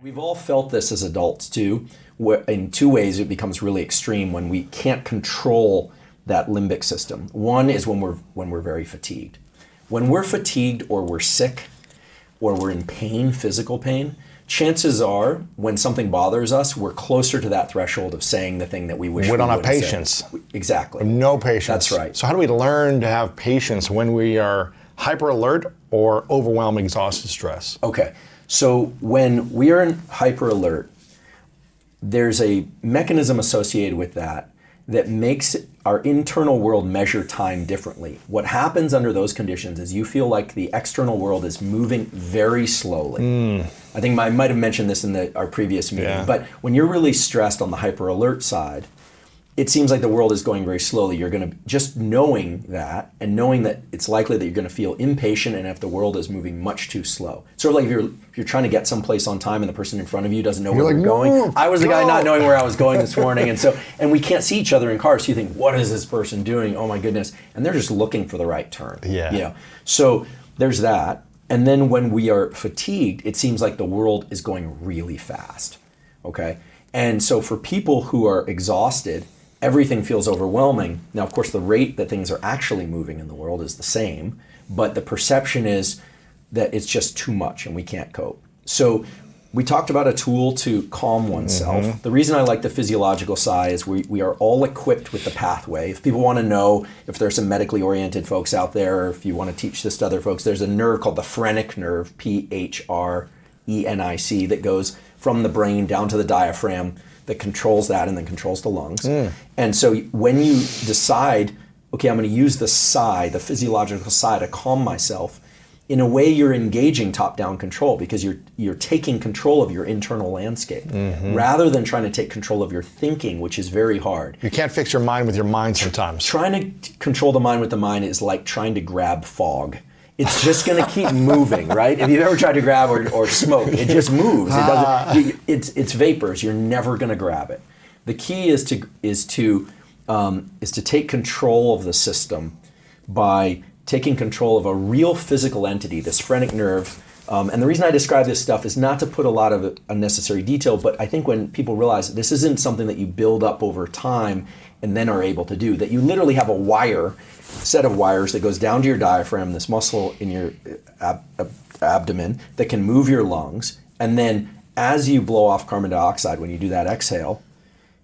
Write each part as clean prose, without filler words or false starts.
We've all felt this as adults too. In two ways, it becomes really extreme when we can't control that limbic system. One is when we're very fatigued. When we're fatigued or we're sick or we're in pain, physical pain, chances are when something bothers us, we're closer to that threshold of saying the thing that we wish we don't have wouldn't say. patience. Exactly. No patience. That's right. So how do we learn to have patience when we are hyper alert or overwhelmed, exhausted, stress? Okay. So when we are in hyper alert, there's a mechanism associated with that makes our internal world measure time differently. What happens under those conditions is you feel like the external world is moving very slowly. I think I might have mentioned this in our previous meeting, but when you're really stressed on the hyper alert side, it seems like the world is going very slowly. You're going to, just knowing that and knowing that it's likely that you're going to feel impatient and if the world is moving much too slow. Sort of like if you're trying to get someplace on time and the person in front of you doesn't know where you're going. I was the guy not knowing where I was going this morning, and we can't see each other in cars. So you think, what is this person doing? Oh my goodness. And they're just looking for the right turn. Yeah. You know? So there's that. And then when we are fatigued, it seems like the world is going really fast. Okay? And so for people who are exhausted, everything feels overwhelming. Now, of course, the rate that things are actually moving in the world is the same, but the perception is that it's just too much and we can't cope. So we talked about a tool to calm oneself. The reason I like the physiological side is we are all equipped with the pathway. If people want to know, if there's some medically oriented folks out there, or if you want to teach this to other folks, there's a nerve called the phrenic nerve, Phrenic, that goes from the brain down to the diaphragm, that controls that and then controls the lungs. And so when you decide, okay, I'm going to use the the physiological side to calm myself, in a way you're engaging top-down control because you're taking control of your internal landscape rather than trying to take control of your thinking, which is very hard. You can't fix your mind with your mind sometimes. Trying to control the mind with the mind is like trying to grab fog. It's just going to keep moving, right? If you've ever tried to grab or smoke, it just moves. It doesn't. It's vapors. You're never going to grab it. The key is to take control of the system by taking control of a real physical entity, this phrenic nerve. And the reason I describe this stuff is not to put a lot of unnecessary detail, but I think when people realize that this isn't something that you build up over time and then are able to do, that you literally have a set of wires that goes down to your diaphragm, this muscle in your abdomen that can move your lungs. And then as you blow off carbon dioxide, when you do that exhale,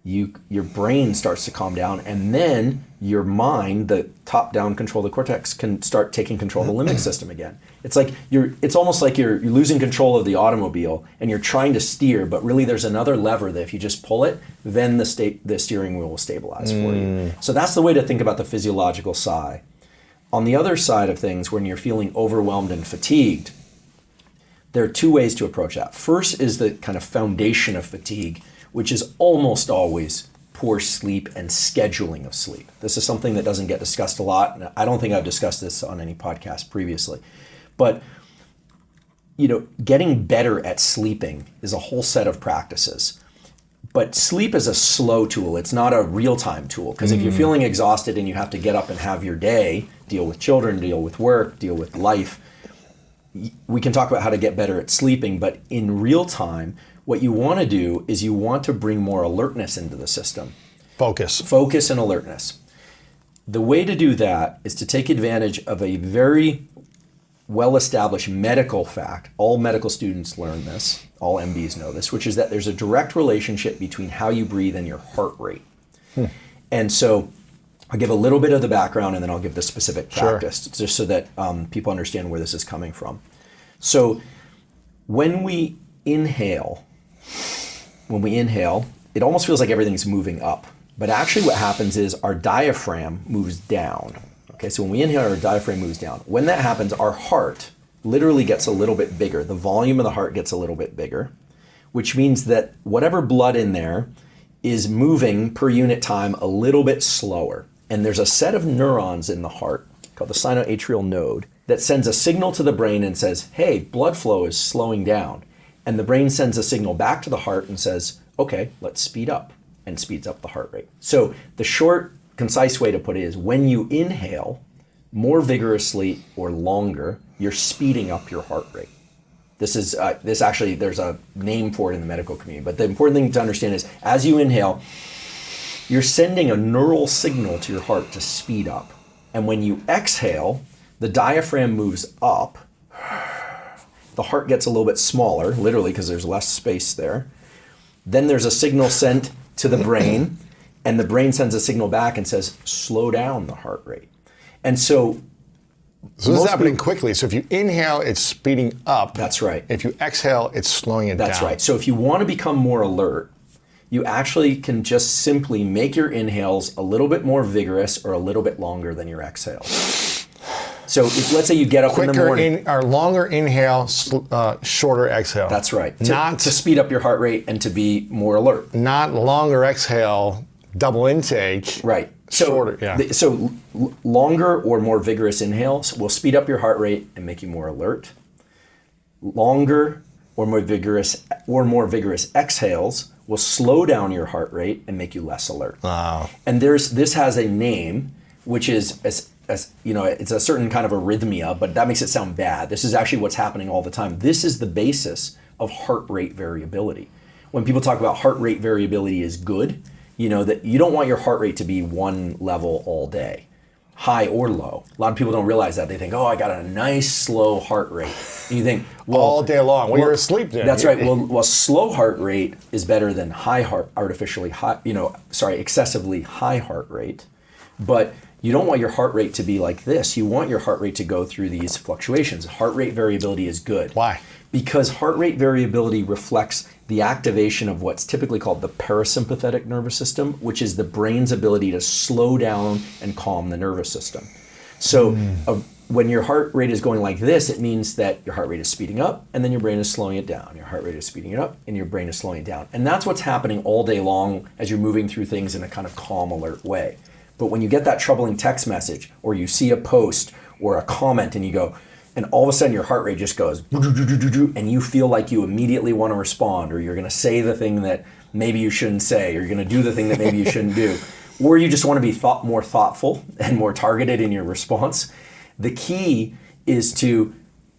your brain starts to calm down, and then your mind, the top-down control of the cortex, can start taking control of the limbic system again. It's almost like you're losing control of the automobile and you're trying to steer, but really there's another lever that if you just pull it, then the steering wheel will stabilize for you. So that's the way to think about the physiological side. On the other side of things, when you're feeling overwhelmed and fatigued, there are two ways to approach that. First is the kind of foundation of fatigue, which is almost always poor sleep and scheduling of sleep. This is something that doesn't get discussed a lot, and I don't think I've discussed this on any podcast previously. But getting better at sleeping is a whole set of practices. But sleep is a slow tool. It's not a real-time tool, because if you're feeling exhausted and you have to get up and have your day, deal with children, deal with work, deal with life, we can talk about how to get better at sleeping, but in real time, what you want to do is you want to bring more alertness into the system. Focus and alertness. The way to do that is to take advantage of a very well-established medical fact. All medical students learn this, all MBs know this, which is that there's a direct relationship between how you breathe and your heart rate. And so I'll give a little bit of the background and then I'll give the specific practice, just so that people understand where this is coming from. So when we inhale, it almost feels like everything's moving up. But actually what happens is our diaphragm moves down. Okay, so when we inhale, our diaphragm moves down. When that happens, our heart literally gets a little bit bigger. The volume of the heart gets a little bit bigger, which means that whatever blood in there is moving per unit time a little bit slower. And there's a set of neurons in the heart called the sinoatrial node that sends a signal to the brain and says, hey, blood flow is slowing down. And the brain sends a signal back to the heart and says, okay, let's speed up, and speeds up the heart rate. So the short, concise way to put it is when you inhale more vigorously or longer, you're speeding up your heart rate. This actually, there's a name for it in the medical community. But the important thing to understand is, as you inhale, you're sending a neural signal to your heart to speed up. And when you exhale, the diaphragm moves up. The heart gets a little bit smaller, literally, because there's less space there. Then there's a signal sent to the brain, and the brain sends a signal back and says, slow down the heart rate. And so this is happening quickly. So if you inhale, it's speeding up. That's right. If you exhale, it's slowing it down. That's right. So if you want to become more alert, you actually can just simply make your inhales a little bit more vigorous or a little bit longer than your exhales. So let's say you get up in the morning. Longer inhale, shorter exhale. That's right. To speed up your heart rate and to be more alert. Not longer exhale, double intake. Right. So, shorter, yeah. So longer or more vigorous inhales will speed up your heart rate and make you more alert. Longer or more vigorous exhales will slow down your heart rate and make you less alert. Wow. And this has a name, which is as you know, it's a certain kind of arrhythmia, but that makes it sound bad. This is actually what's happening all the time. This is the basis of heart rate variability. When people talk about heart rate variability is good, you know that you don't want your heart rate to be one level all day, high or low. A lot of people don't realize that. They think, oh, I got a nice slow heart rate. And you think, well, all day long. Well, you're asleep then. That's right. Well, slow heart rate is better than excessively high heart rate. But you don't want your heart rate to be like this. You want your heart rate to go through these fluctuations. Heart rate variability is good. Why? Because heart rate variability reflects the activation of what's typically called the parasympathetic nervous system, which is the brain's ability to slow down and calm the nervous system. So when your heart rate is going like this, it means that your heart rate is speeding up and then your brain is slowing it down. Your heart rate is speeding it up and your brain is slowing it down. And that's what's happening all day long as you're moving through things in a kind of calm, alert way. But when you get that troubling text message or you see a post or a comment and you go, and all of a sudden your heart rate just goes, and you feel like you immediately want to respond, or you're going to say the thing that maybe you shouldn't say, or you're going to do the thing that maybe you shouldn't do, or you just want to be more thoughtful and more targeted in your response. The key is to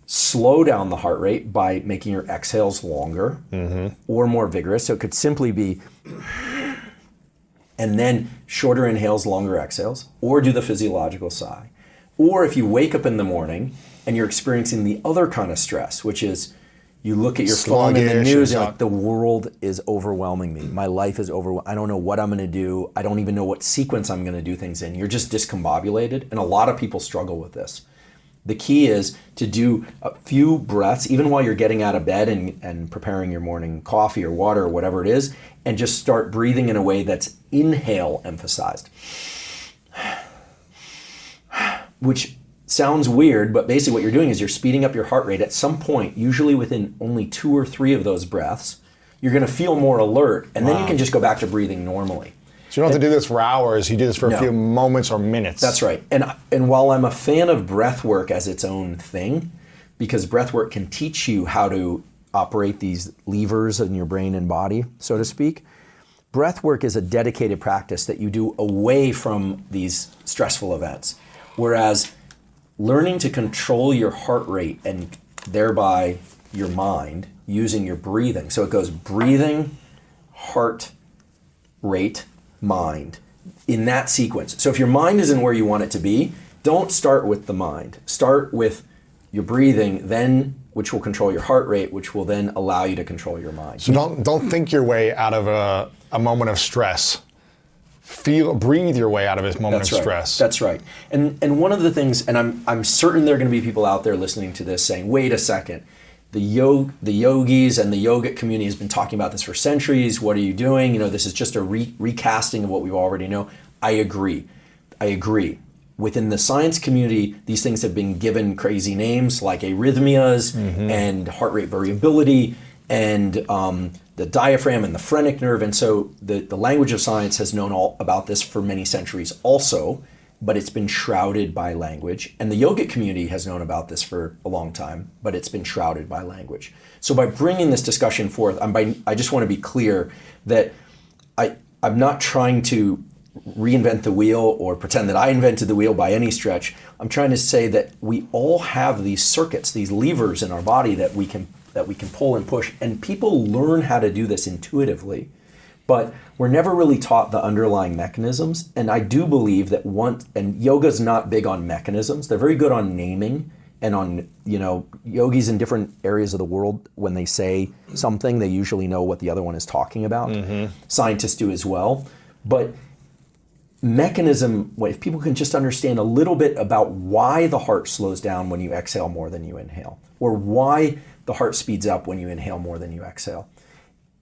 slow down the heart rate by making your exhales longer or more vigorous. So it could simply be, and then shorter inhales, longer exhales, or do the physiological sigh. Or if you wake up in the morning and you're experiencing the other kind of stress, which is you look at your phone and the news and like, the world is overwhelming me. My life is overwhelming. I don't know what I'm going to do. I don't even know what sequence I'm going to do things in. You're just discombobulated. And a lot of people struggle with this. The key is to do a few breaths, even while you're getting out of bed and preparing your morning coffee or water or whatever it is, and just start breathing in a way that's inhale emphasized. Which sounds weird, but basically what you're doing is you're speeding up your heart rate. At some point, usually within only 2 or 3 of those breaths, you're going to feel more alert, and then you can just go back to breathing normally. So you don't have to do this for hours. You do this for a few moments or minutes. That's right. And while I'm a fan of breath work as its own thing, because breath work can teach you how to operate these levers in your brain and body, so to speak, breath work is a dedicated practice that you do away from these stressful events. Whereas learning to control your heart rate and thereby your mind using your breathing. So it goes breathing, heart rate, mind in that sequence. So if your mind isn't where you want it to be, don't start with the mind. Start with your breathing, then which will control your heart rate, which will then allow you to control your mind. So don't think your way out of a moment of stress. Breathe your way out of this moment of stress. That's right. And one of the things, and I'm certain there are going to be people out there listening to this saying, wait a second, the yogis and the yogic community has been talking about this for centuries. What are you doing? You know, this is just a recasting of what we already know. I agree. Within the science community, these things have been given crazy names like arrhythmias and heart rate variability and the diaphragm and the phrenic nerve. And so the language of science has known all about this for many centuries also, but it's been shrouded by language. And the yogic community has known about this for a long time, but it's been shrouded by language. So by bringing this discussion forth, I just want to be clear that I'm not trying to reinvent the wheel or pretend that I invented the wheel by any stretch. I'm trying to say that we all have these circuits, these levers in our body that that we can pull and push. And people learn how to do this intuitively, but we're never really taught the underlying mechanisms. And I do believe that and yoga's not big on mechanisms. They're very good on naming and on, yogis in different areas of the world, when they say something, they usually know what the other one is talking about. Scientists do as well. But mechanism, if people can just understand a little bit about why the heart slows down when you exhale more than you inhale, or why the heart speeds up when you inhale more than you exhale.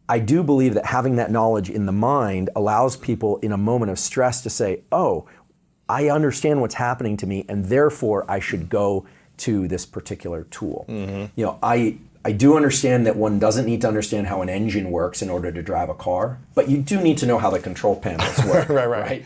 I do believe that having that knowledge in the mind allows people in a moment of stress to say, oh, I understand what's happening to me, and therefore I should go to this particular tool. I do understand that one doesn't need to understand how an engine works in order to drive a car, but you do need to know how the control panels work. Right.